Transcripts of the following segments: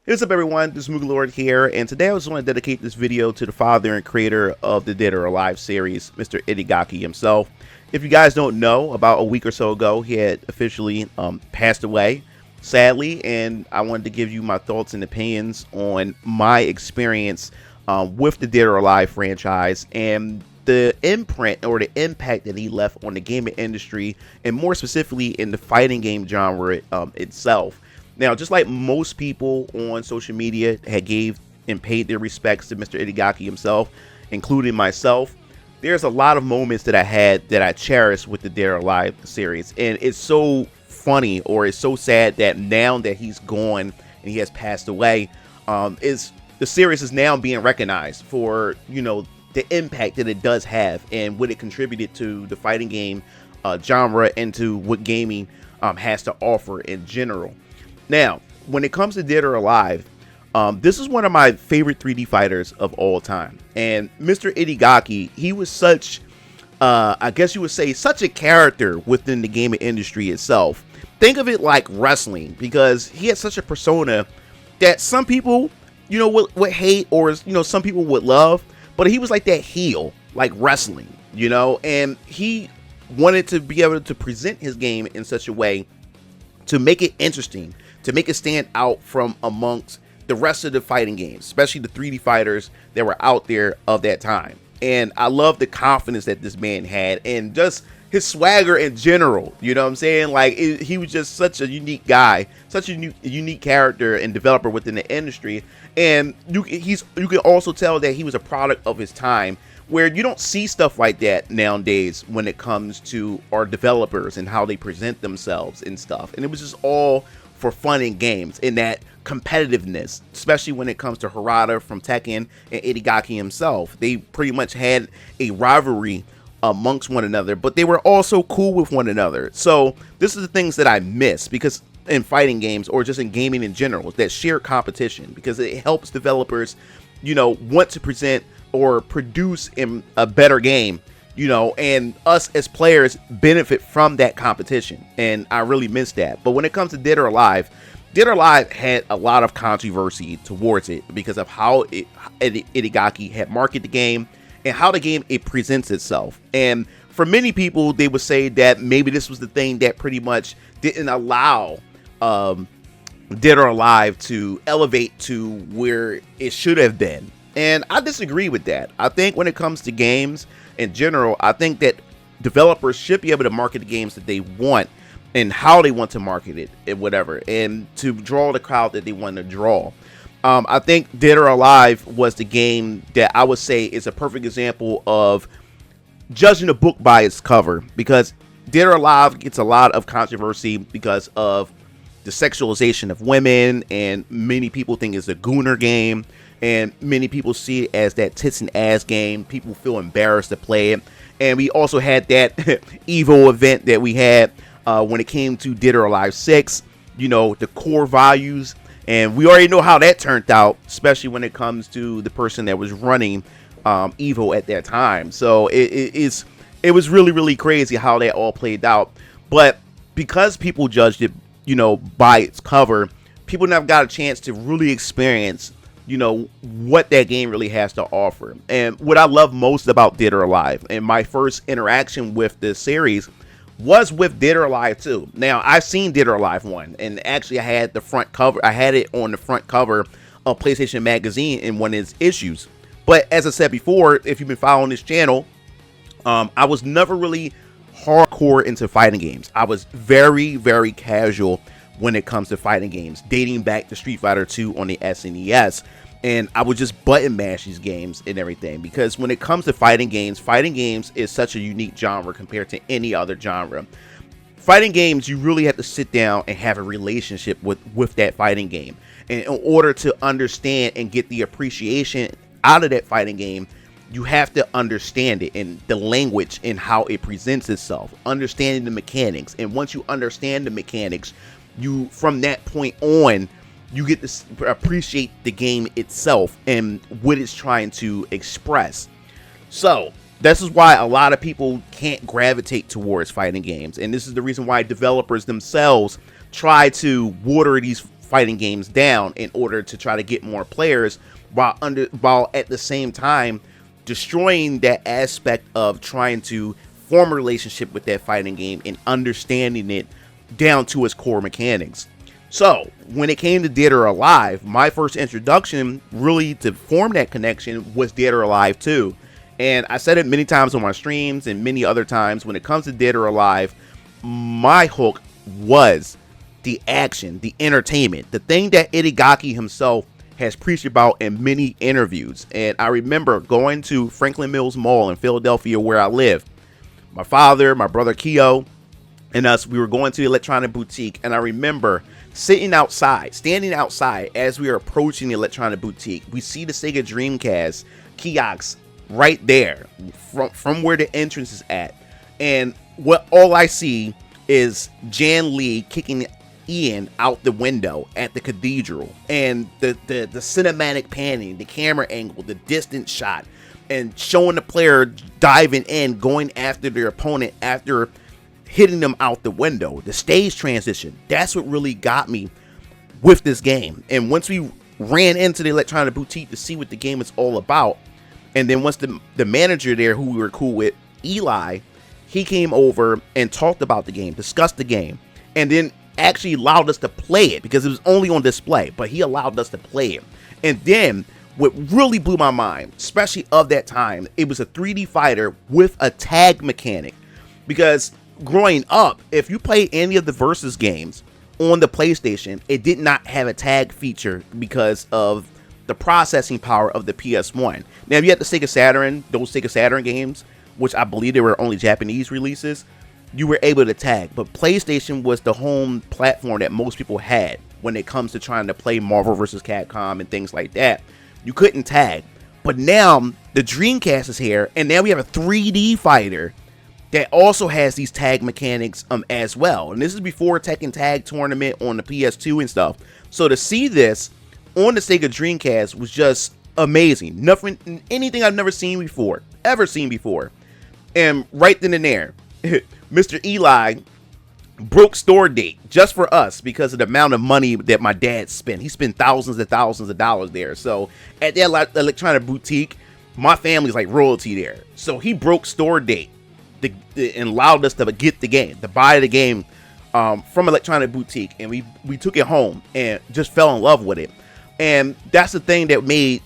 What's up, everyone? This is MugenLord here, and today I just want to dedicate this video to the father and creator of the Dead or Alive series, Mr. Itagaki himself. If you guys don't know, about a week or so ago, he had officially passed away, sadly, and I wanted to give you my thoughts and opinions on my experience with the Dead or Alive franchise and the imprint or the impact that he left on the gaming industry, and more specifically in the fighting game genre itself. Now, just like most people on social media had gave and paid their respects to Mr. Itagaki himself, including myself, there's a lot of moments that I had that I cherish with the Dead or Alive series. And it's so funny, or it's so sad, that now that he's gone and he has passed away, the series is now being recognized for, you know, the impact that it does have and what it contributed to the fighting game genre and to what gaming has to offer in general. Now, when it comes to Dead or Alive, this is one of my favorite 3D fighters of all time. And Mr. Itagaki, he was such, I guess you would say, such a character within the gaming industry itself. Think of it like wrestling, because he had such a persona that some people, you know, would hate, or, you know, some people would love. But he was like that heel, like wrestling, you know, and he wanted to be able to present his game in such a way to make it interesting, to make it stand out from amongst the rest of the fighting games, especially the 3D fighters that were out there of that time. And I love the confidence that this man had, and just his swagger in general, you know what I'm saying? Like, he was just such a unique guy, such a unique character and developer within the industry. And you can also tell that he was a product of his time, where you don't see stuff like that nowadays when it comes to our developers and how they present themselves and stuff. And it was just all for fun and games, and that competitiveness, especially when it comes to Harada from Tekken and Itagaki himself. They pretty much had a rivalry amongst one another, but they were also cool with one another. So this is the things that I miss, because in fighting games, or just in gaming in general, that shared competition, because it helps developers, you know, want to present or produce in a better game, you know, and us as players benefit from that competition. And I really miss that. But when it comes to Dead or Alive, Dead or Alive had a lot of controversy towards it because of how Itagaki had marketed the game and how the game it presents itself. And for many people, they would say that maybe this was the thing that pretty much didn't allow Dead or Alive to elevate to where it should have been. And I disagree with that. I think when it comes to games in general, I think that developers should be able to market the games that they want and how they want to market it and whatever, and to draw the crowd that they want to draw. I think Dead or Alive was the game that I would say is a perfect example of judging a book by its cover, because Dead or Alive gets a lot of controversy because of the sexualization of women, and many people think it's a gooner game, and many people see it as that tits and ass game. People feel embarrassed to play it. And we also had that Evo event that we had when it came to Dead or Alive 6, you know, the core values. And we already know how that turned out, especially when it comes to the person that was running Evo at that time. So it was really, really crazy how that all played out. But because people judged it, you know, by its cover, people never got a chance to really experience, you know, what that game really has to offer. And what I love most about Dead or Alive, and my first interaction with this series, was with Dead or Alive 2. Now, I've seen Dead or Alive 1, and actually I had the front cover. I had it on the front cover of PlayStation Magazine in one of its issues. But as I said before, if you've been following this channel, I was never really hardcore into fighting games. I was very, very casual when it comes to fighting games, dating back to Street Fighter 2 on the SNES. And I would just button mash these games and everything, because when it comes to fighting games is such a unique genre compared to any other genre. Fighting games, you really have to sit down and have a relationship with that fighting game. And in order to understand and get the appreciation out of that fighting game, you have to understand it, and the language and how it presents itself, understanding the mechanics. And once you understand the mechanics, you, from that point on, you get to appreciate the game itself and what it's trying to express. So this is why a lot of people can't gravitate towards fighting games, and this is the reason why developers themselves try to water these fighting games down in order to try to get more players, while at the same time destroying that aspect of trying to form a relationship with that fighting game and understanding it down to its core mechanics. So when it came to Dead or Alive, my first introduction really to form that connection was Dead or Alive 2. And I said it many times on my streams and many other times, when it comes to Dead or Alive, my hook was the action, the entertainment, the thing that Itagaki himself has preached about in many interviews. And I remember going to Franklin Mills Mall in Philadelphia, where I live. My father, my brother Keo, and us, we were going to the electronic boutique, and I remember standing outside as we were approaching the electronic boutique. We see the Sega Dreamcast kiosks right there from where the entrance is at, and all I see is Jan Lee kicking Ian out the window at the cathedral, and the cinematic panning, the camera angle, the distant shot, and showing the player diving in, going after their opponent after hitting them out the window. The stage transition, that's what really got me with this game. And once we ran into the electronic boutique to see what the game is all about, and then once the manager there, who we were cool with, Eli, he came over and talked about the game, discussed the game, and then actually allowed us to play it, because it was only on display, but he allowed us to play it. And then what really blew my mind, especially of that time, it was a 3D fighter with a tag mechanic. Because growing up, if you play any of the Versus games on the PlayStation, it did not have a tag feature because of the processing power of the PS1. Now, if you had the Sega Saturn, those Sega Saturn games, which I believe they were only Japanese releases, you were able to tag. But PlayStation was the home platform that most people had when it comes to trying to play Marvel vs. Capcom and things like that. You couldn't tag. But now the Dreamcast is here, and now we have a 3D fighter that also has these tag mechanics as well. And this is before Tekken Tag Tournament on the PS2 and stuff. So to see this on the Sega Dreamcast was just amazing. Anything I've never seen before, ever seen before. And right then and there, Mr. Eli broke store date just for us because of the amount of money that my dad spent. He spent thousands and thousands of dollars there. So at that electronic boutique, my family's like royalty there. So he broke store date and allowed us to get the game, to buy the game from electronic boutique, and we took it home and just fell in love with it. And that's the thing that made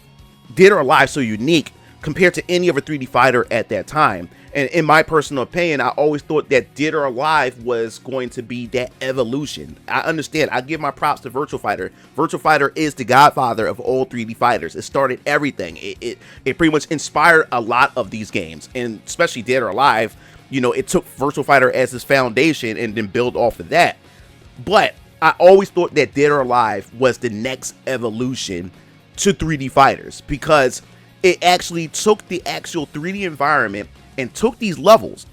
Dead or Alive so unique compared to any other 3D fighter at that time. And in my personal opinion, I always thought that Dead or Alive was going to be that evolution. I understand. I give my props to Virtua Fighter. Virtua Fighter is the godfather of all 3D fighters. It started everything. It pretty much inspired a lot of these games, and especially Dead or Alive. You know, it took Virtua Fighter as its foundation and then build off of that. But I always thought that Dead or Alive was the next evolution to 3D fighters, because it actually took the actual 3D environment and took these levels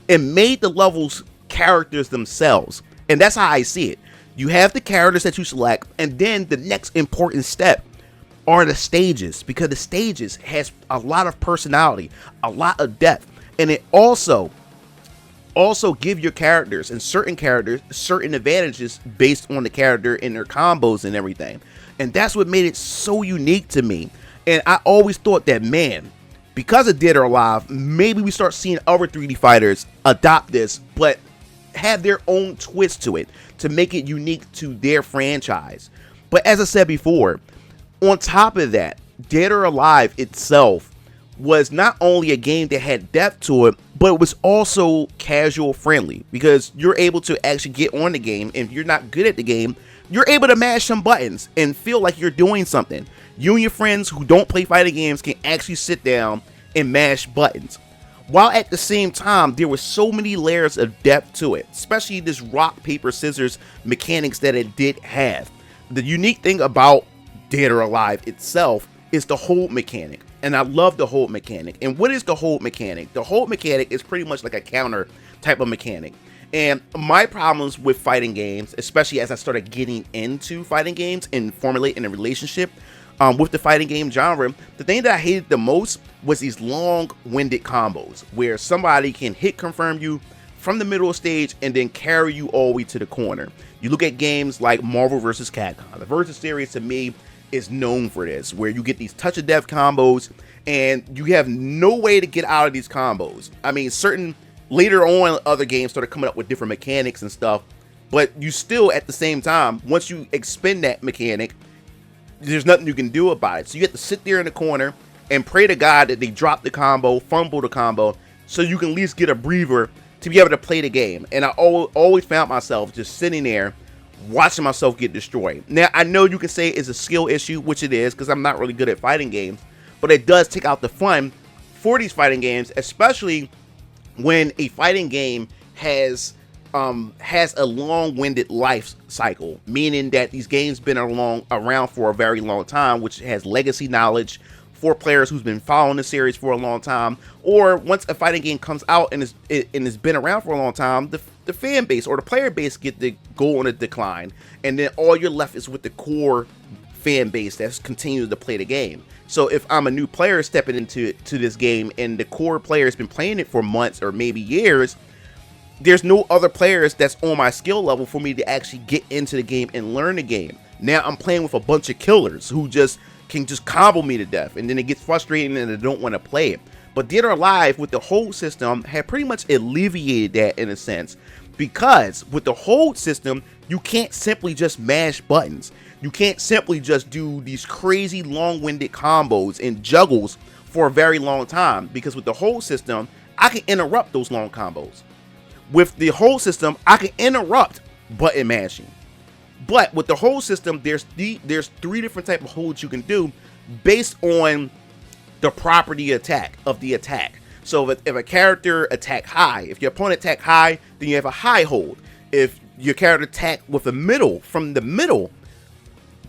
and made the levels characters themselves. And that's how I see it. You have the characters that you select, and then the next important step are the stages, because the stages has a lot of personality, a lot of depth, and it also give your characters certain advantages based on the character and their combos and everything. And that's what made it so unique to me. And I always thought that, man, because of Dead or Alive, maybe we start seeing other 3D fighters adopt this, but have their own twist to it to make it unique to their franchise. But as I said before, on top of that, Dead or Alive itself was not only a game that had depth to it, but it was also casual friendly, because you're able to actually get on the game, and if you're not good at the game, you're able to mash some buttons and feel like you're doing something. You and your friends who don't play fighting games can actually sit down and mash buttons. While at the same time, there were so many layers of depth to it, especially this rock, paper, scissors mechanics that it did have. The unique thing about Dead or Alive itself is the hold mechanic. And I love the hold mechanic. And what is the hold mechanic? The hold mechanic is pretty much like a counter type of mechanic. And my problems with fighting games, especially as I started getting into fighting games and formulating a relationship with the fighting game genre, the thing that I hated the most was these long-winded combos where somebody can hit confirm you, from the middle stage and then carry you all the way to the corner. You look at games like Marvel vs. Capcom. The Versus series, to me, is known for this, where you get these touch of death combos and you have no way to get out of these combos. I mean, later on, other games started coming up with different mechanics and stuff, but you still, at the same time, once you expend that mechanic, there's nothing you can do about it. So you have to sit there in the corner and pray to God that they drop the combo, fumble the combo, so you can at least get a breather to be able to play the game. And I always found myself just sitting there watching myself get destroyed. Now, I know you can say it's a skill issue, which it is, because I'm not really good at fighting games, but it does take out the fun for these fighting games, especially when a fighting game has a long-winded life cycle, meaning that these games been around for a very long time, which has legacy knowledge for players who's been following the series for a long time, or once a fighting game comes out and it's been around for a long time, the fan base or the player base get to go on a decline, and then all you're left is with the core fan base that's continues to play the game. So if I'm a new player stepping into this game and the core player has been playing it for months or maybe years, there's no other players that's on my skill level for me to actually get into the game and learn the game. Now I'm playing with a bunch of killers who can just combo me to death, and then it gets frustrating and I don't want to play it. But Dead or Alive, with the hold system, had pretty much alleviated that in a sense, because with the hold system, you can't simply just mash buttons. You can't simply just do these crazy long-winded combos and juggles for a very long time, because with the hold system, I can interrupt those long combos. With the hold system, I can interrupt button mashing. But with the hold system, there's 3 different types of holds you can do based on the property attack of the attack. So if a character attack high, if your opponent attack high, then you have a high hold. If your character attack with a middle, from the middle,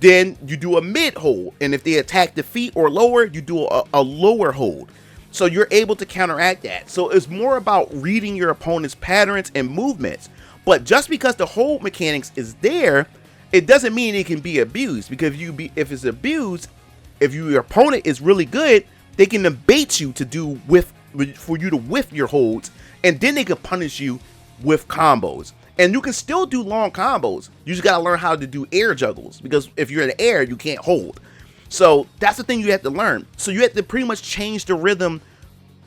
then you do a mid hold. And if they attack the feet or lower, you do a lower hold. So you're able to counteract that. So it's more about reading your opponent's patterns and movements. But just because the hold mechanics is there, it doesn't mean it can be abused, because if it's abused, if your opponent is really good, they can bait you to for you to whiff your holds, and then they can punish you with combos. And you can still do long combos. You just gotta learn how to do air juggles, because if you're in the air, you can't hold. So that's the thing you have to learn. So you have to pretty much change the rhythm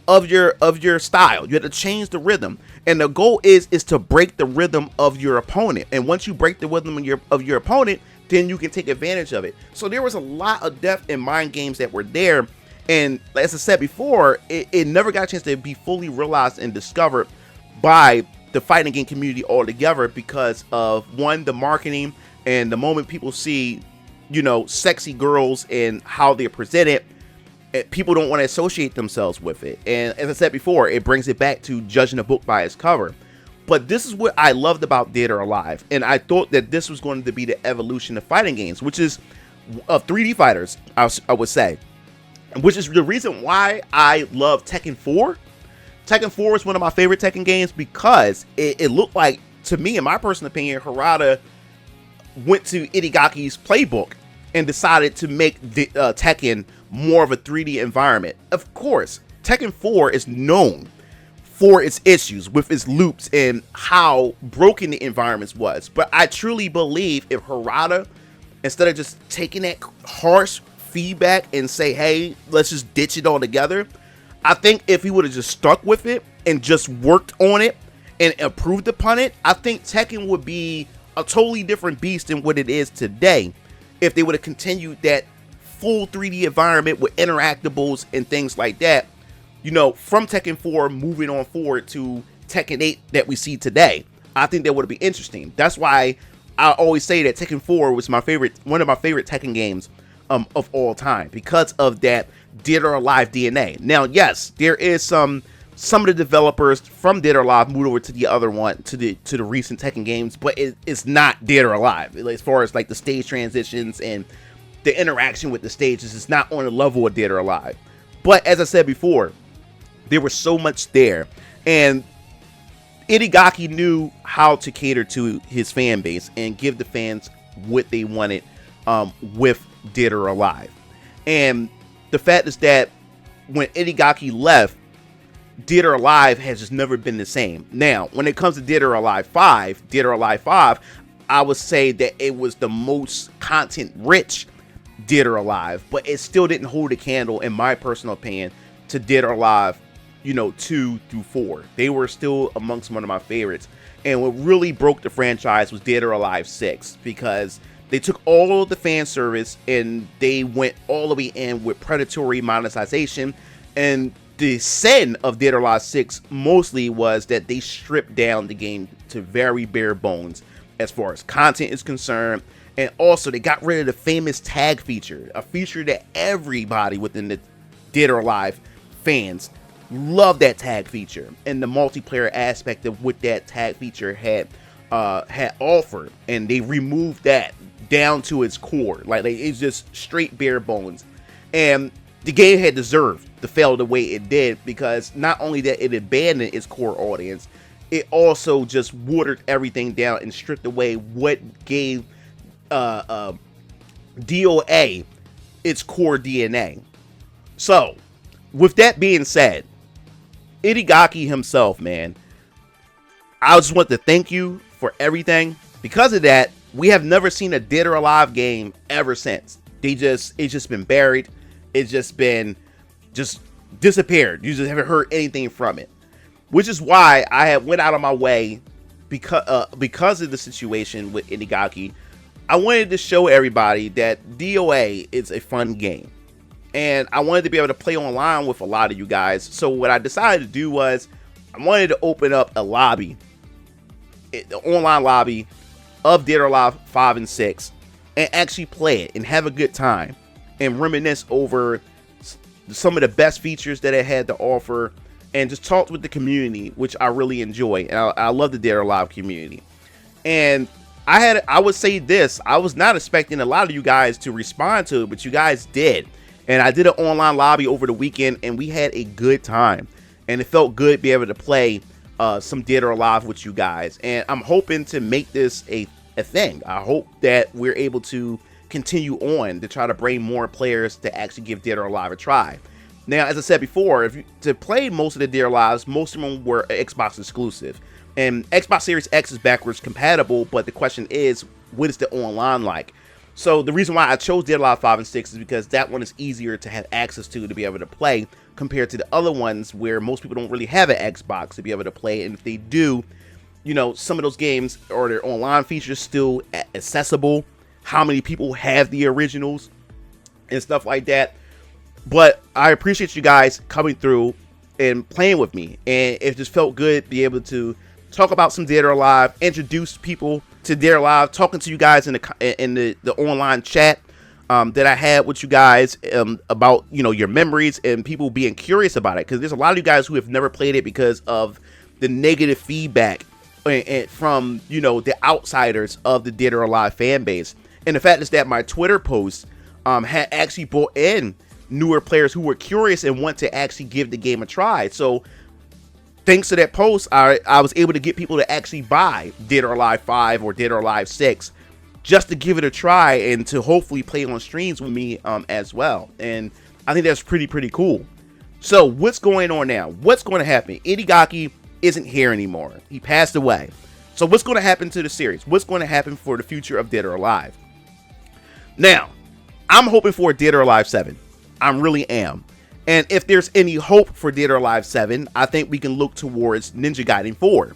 of your style. You have to change the rhythm, and the goal is to break the rhythm of your opponent. And once you break the rhythm of your opponent, then you can take advantage of it. So there was a lot of depth in mind games that were there, and as I said before, it never got a chance to be fully realized and discovered by the fighting game community altogether, because of, one, the marketing, and the moment people see, sexy girls and how they're presented, people don't want to associate themselves with it. And as I said before, it brings it back to judging a book by its cover. But this is what I loved about Dead or Alive, and I thought that this was going to be the evolution of fighting games, which is of 3D fighters, I would say, which is the reason why I love Tekken 4. Tekken 4 is one of my favorite Tekken games, because it looked like, to me, in my personal opinion, Harada went to Itagaki's playbook and decided to make the Tekken more of a 3D environment. Of course, Tekken 4 is known for its issues with its loops and how broken the environments was. But I truly believe if Harada, instead of just taking that harsh feedback and say, hey, let's just ditch it all together, I think if he would have just stuck with it and just worked on it and improved upon it, I think Tekken would be a totally different beast than what it is today, if they would have continued that full 3D environment with interactables and things like that, from Tekken 4 moving on forward to Tekken 8 that we see today. I think that would be interesting. That's why I always say that Tekken 4 was one of my favorite Tekken games of all time, because of that Dead or Alive DNA. Now, yes, there is some of the developers from Dead or Alive moved over to the other one, to the recent Tekken games, but it's not Dead or Alive as far as like the stage transitions and the interaction with the stages. Is not on the level of Dead or Alive. But as I said before, there was so much there, and Itagaki knew how to cater to his fan base and give the fans what they wanted with Dead or Alive. And the fact is that when Itagaki left, Dead or Alive has just never been the same. Now, when it comes to Dead or Alive 5, I would say that it was the most content-rich Dead or Alive, but it still didn't hold a candle, in my personal opinion, to Dead or Alive, 2 through 4. They were still amongst one of my favorites. And what really broke the franchise was Dead or Alive 6, because they took all of the fan service and they went all the way in with predatory monetization. And the sin of Dead or Alive 6 mostly was that they stripped down the game to very bare bones as far as content is concerned. And also they got rid of the famous tag feature, a feature that everybody within the Dead or Alive fans love, that tag feature, and the multiplayer aspect of what that tag feature had offered, and they removed that down to its core. Like it's just straight bare bones, and the game had deserved to fail the way it did, because not only that it abandoned its core audience, it also just watered everything down and stripped away what gave DOA its core DNA. So with that being said, Itagaki himself, man, I just want to thank you for everything. Because of that, we have never seen a Dead or Alive game ever since. It's just been buried. It's just been disappeared. You just haven't heard anything from it, which is why I have went out of my way, because of the situation with Itagaki. I wanted to show everybody that DOA is a fun game. And I wanted to be able to play online with a lot of you guys. So what I decided to do was I wanted to open up a lobby, the online lobby of Dead or Alive 5 and 6, and actually play it and have a good time and reminisce over some of the best features that it had to offer, and just talk with the community, which I really enjoy. And I love the Dead or Alive community. And I would say this, I was not expecting a lot of you guys to respond to it, but you guys did. And I did an online lobby over the weekend, and we had a good time. And it felt good to be able to play some Dead or Alive with you guys. And I'm hoping to make this a thing. I hope that we're able to continue on to try to bring more players to actually give Dead or Alive a try. Now, as I said before, to play most of the Dead or Alives, most of them were Xbox exclusive. And Xbox Series X is backwards compatible, but the question is, what is the online like? So the reason why I chose Dead or Alive 5 and 6 is because that one is easier to have access to be able to play, compared to the other ones where most people don't really have an Xbox to be able to play. And if they do, some of those games or their online features still accessible. How many people have the originals and stuff like that? But I appreciate you guys coming through and playing with me. And it just felt good to be able to talk about some Dead or Alive, introduce people to Dead or Alive, talking to you guys in the online chat that I had with you guys about your memories and people being curious about it, because there's a lot of you guys who have never played it because of the negative feedback from the outsiders of the Dead or Alive fan base. And the fact is that my Twitter posts had actually brought in newer players who were curious and want to actually give the game a try. So thanks to that post, I was able to get people to actually buy Dead or Alive 5 or Dead or Alive 6 just to give it a try and to hopefully play on streams with me as well. And I think that's pretty cool. So what's going on now? What's going to happen? Itagaki isn't here anymore. He passed away. So what's going to happen to the series? What's going to happen for the future of Dead or Alive? Now, I'm hoping for Dead or Alive 7. I really am. And if there's any hope for Dead or Alive 7, I think we can look towards Ninja Gaiden 4.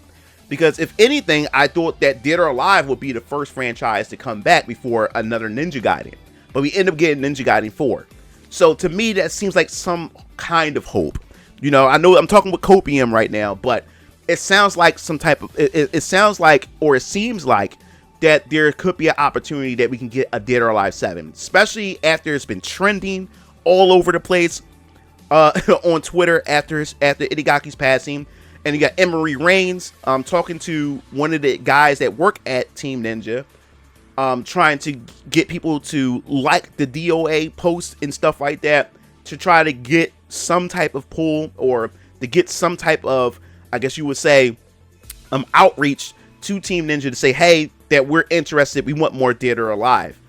Because if anything, I thought that Dead or Alive would be the first franchise to come back before another Ninja Gaiden. But we end up getting Ninja Gaiden 4. So to me, that seems like some kind of hope. I know I'm talking with Copium right now, but it sounds like some type of... It sounds like, or it seems like, that there could be an opportunity that we can get a Dead or Alive 7. Especially after it's been trending all over the place on Twitter after Itagaki's passing. And you got Emery Reigns talking to one of the guys that work at Team Ninja, trying to get people to like the DOA posts and stuff like that to try to get some type of pull, or to get some type of, I guess you would say, outreach to Team Ninja to say, hey, that we're interested, we want more Dead or Alive.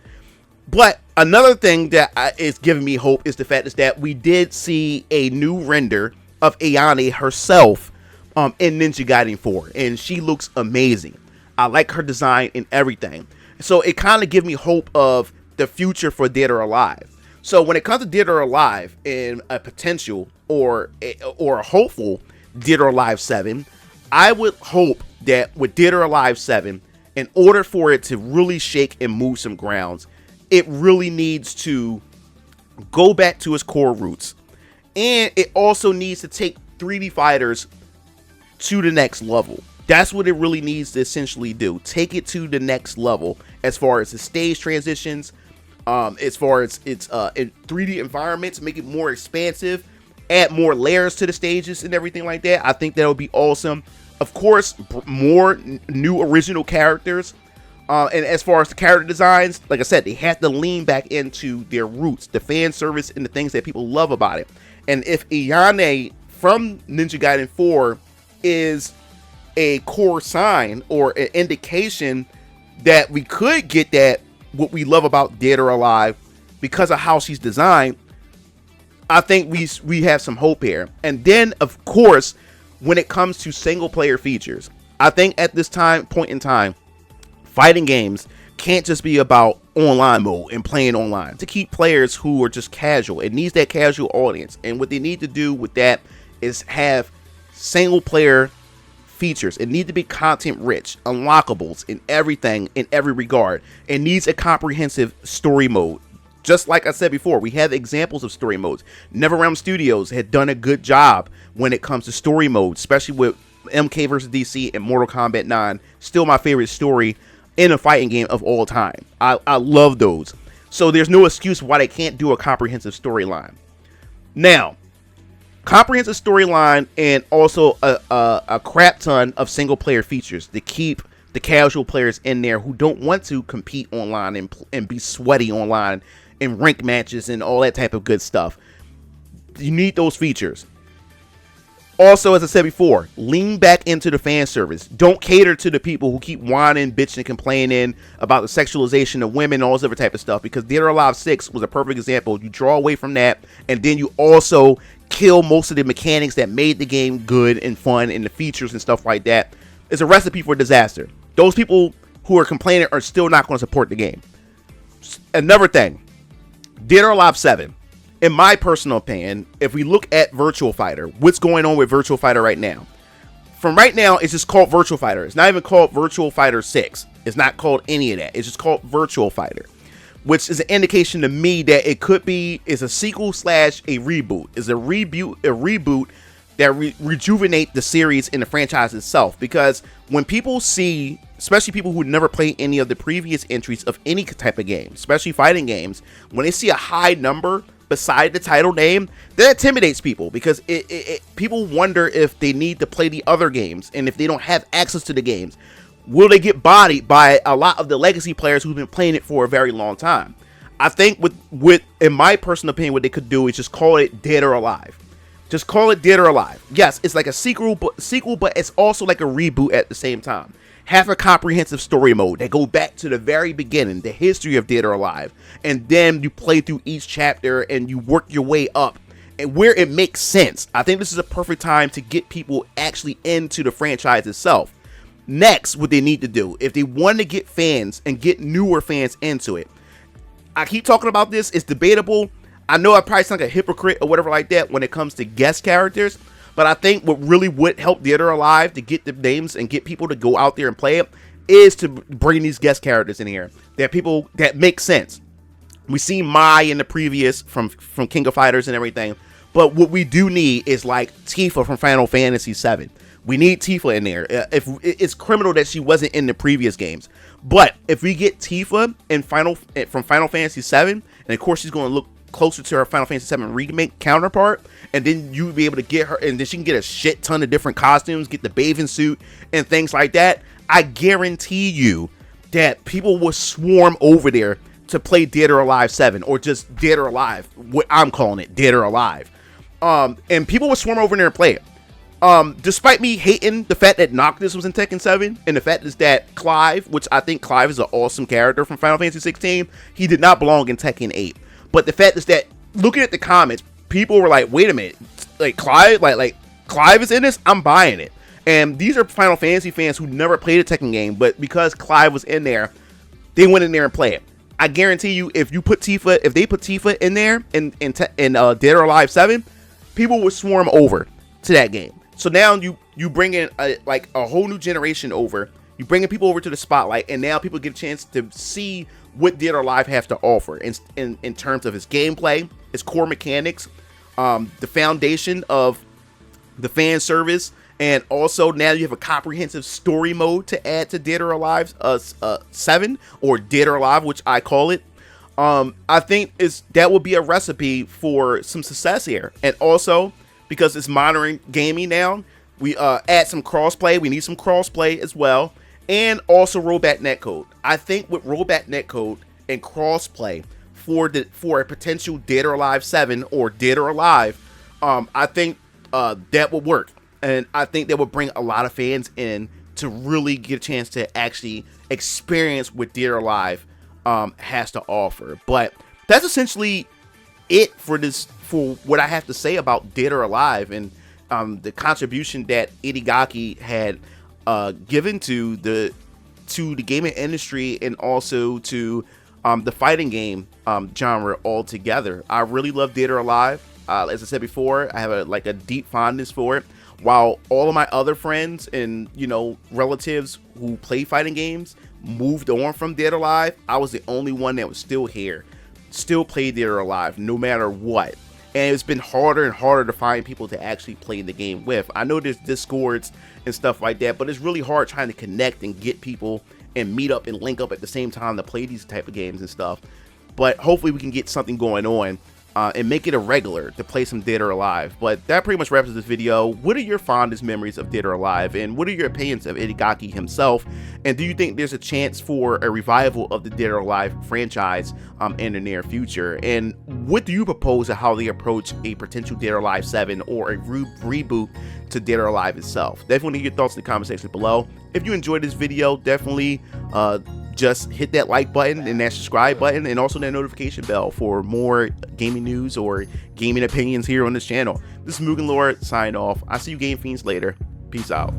But another thing that is giving me hope is the fact is that we did see a new render of Ayane herself in Ninja Gaiden 4, and she looks amazing. I like her design and everything. So it kind of gives me hope of the future for Dead or Alive. So when it comes to Dead or Alive and a potential or a hopeful Dead or Alive 7, I would hope that with Dead or Alive 7, in order for it to really shake and move some grounds, it really needs to go back to its core roots. And it also needs to take 3D fighters to the next level. That's what it really needs to essentially do. Take it to the next level as far as the stage transitions, as far as its in 3D environments, make it more expansive, add more layers to the stages and everything like that. I think that would be awesome. Of course, more new original characters. And as far as the character designs, like I said, they have to lean back into their roots, the fan service, and the things that people love about it. And if Ayane from Ninja Gaiden 4 is a core sign or an indication that we could get that what we love about Dead or Alive because of how she's designed, I think we have some hope here. And then, of course, when it comes to single player features, I think at this point in time, fighting games can't just be about online mode and playing online. To keep players who are just casual, it needs that casual audience. And what they need to do with that is have single player features. It needs to be content rich, unlockables in everything, in every regard. It needs a comprehensive story mode. Just like I said before, we have examples of story modes. NetherRealm Studios had done a good job when it comes to story mode, especially with MK vs. DC and Mortal Kombat 9. Still my favorite story in a fighting game of all time. I love those. So there's no excuse why they can't do a comprehensive storyline. Now, comprehensive storyline and also a crap ton of single player features to keep the casual players in there who don't want to compete online and be sweaty online in rank matches and all that type of good stuff. You need those features. Also, as I said before, lean back into the fan service. Don't cater to the people who keep whining, bitching, complaining about the sexualization of women and all this other type of stuff, because Dead or Alive 6 was a perfect example. You draw away from that, and then you also kill most of the mechanics that made the game good and fun and the features and stuff like that. It's a recipe for disaster. Those people who are complaining are still not going to support the game. Another thing, Dead or Alive 7. In my personal opinion, if we look at Virtual Fighter, what's going on with Virtual Fighter right now? From right now, it's just called Virtual Fighter. It's not even called Virtual Fighter 6. It's not called any of that. It's just called Virtual Fighter, which is an indication to me that it could be is a sequel slash a reboot. Is a reboot that rejuvenate the series and the franchise itself. Because when people see, especially people who never played any of the previous entries of any type of game, especially fighting games, when they see a high number beside the title name, that intimidates people, because people wonder if they need to play the other games, and if they don't have access to the games, will they get bodied by a lot of the legacy players who've been playing it for a very long time? I think with in my personal opinion, what they could do is just call it Dead or Alive. Just call it Dead or Alive. Yes, it's like a sequel, but it's also like a reboot at the same time. Have a comprehensive story mode that go back to the very beginning, the history of Dead or Alive, and then you play through each chapter and you work your way up and where it makes sense. I think this is a perfect time to get people actually into the franchise itself. Next, what they need to do, if they want to get fans and get newer fans into it, I keep talking about this, it's debatable. I know I probably sound like a hypocrite or whatever like that when it comes to guest characters, but I think what really would help Dead or Alive to get the names and get people to go out there and play it is to bring these guest characters in here that make sense. We see Mai in the previous from King of Fighters and everything, but what we do need is like Tifa from Final Fantasy VII. We need Tifa in there. If it's criminal that she wasn't in the previous games, but if we get Tifa from Final Fantasy VII, and of course she's going to look closer to her Final Fantasy VII remake counterpart, and then you'll be able to get her, and then she can get a shit ton of different costumes, get the bathing suit and things like that. I guarantee you that people will swarm over there to play Dead or Alive 7, or just Dead or Alive, what I'm calling it, Dead or Alive. And people will swarm over there and play it. Despite me hating the fact that Noctis was in Tekken 7, and the fact is that Clive, which I think Clive is an awesome character from Final Fantasy 16, he did not belong in Tekken 8. But the fact is that, looking at the comments, people were like, wait a minute, like Clive, like Clive is in this, I'm buying it. And these are Final Fantasy fans who never played a Tekken game, but because Clive was in there, they went in there and played it. I guarantee you, if you put Tifa, if they put Tifa in there in Dead or Alive 7, people would swarm over to that game. So now you bring in a whole new generation over. You bringing people over to the spotlight, and now people get a chance to see what Dead or Alive has to offer in terms of its gameplay, its core mechanics, the foundation of the fan service, and also now you have a comprehensive story mode to add to Dead or Alive 7, or Dead or Alive, which I call it. I think that would be a recipe for some success here. And also, because it's modern gaming now, we add some crossplay. We need some crossplay as well, and also rollback netcode. I think with rollback netcode and crossplay for a potential Dead or Alive 7 or Dead or Alive, I think that would work. And I think that would bring a lot of fans in to really get a chance to actually experience what Dead or Alive has to offer. But that's essentially it for what I have to say about Dead or Alive, and the contribution that Itagaki had given to the gaming industry, and also to the fighting game genre altogether. I really love Dead or Alive. As I said before, I have a deep fondness for it. While all of my other friends and, relatives who play fighting games moved on from Dead or Alive, I was the only one that was still here, still play Dead or Alive, no matter what. And it's been harder and harder to find people to actually play the game with. I know there's Discords and stuff like that, but it's really hard trying to connect and get people and meet up and link up at the same time to play these type of games and stuff. But hopefully we can get something going on and make it a regular to play some Dead or Alive. But that pretty much wraps up this video. What are your fondest memories of Dead or Alive, and what are your opinions of Itagaki himself? And do you think there's a chance for a revival of the Dead or Alive franchise in the near future? And what do you propose of how they approach a potential Dead or Alive 7 or a reboot to Dead or Alive itself? Definitely get your thoughts in the comment section below. If you enjoyed this video, definitely just hit that like button and that subscribe button, and also that notification bell for more gaming news or gaming opinions here on this channel. This is MugenLord signing off. I'll see you game fiends later. Peace out.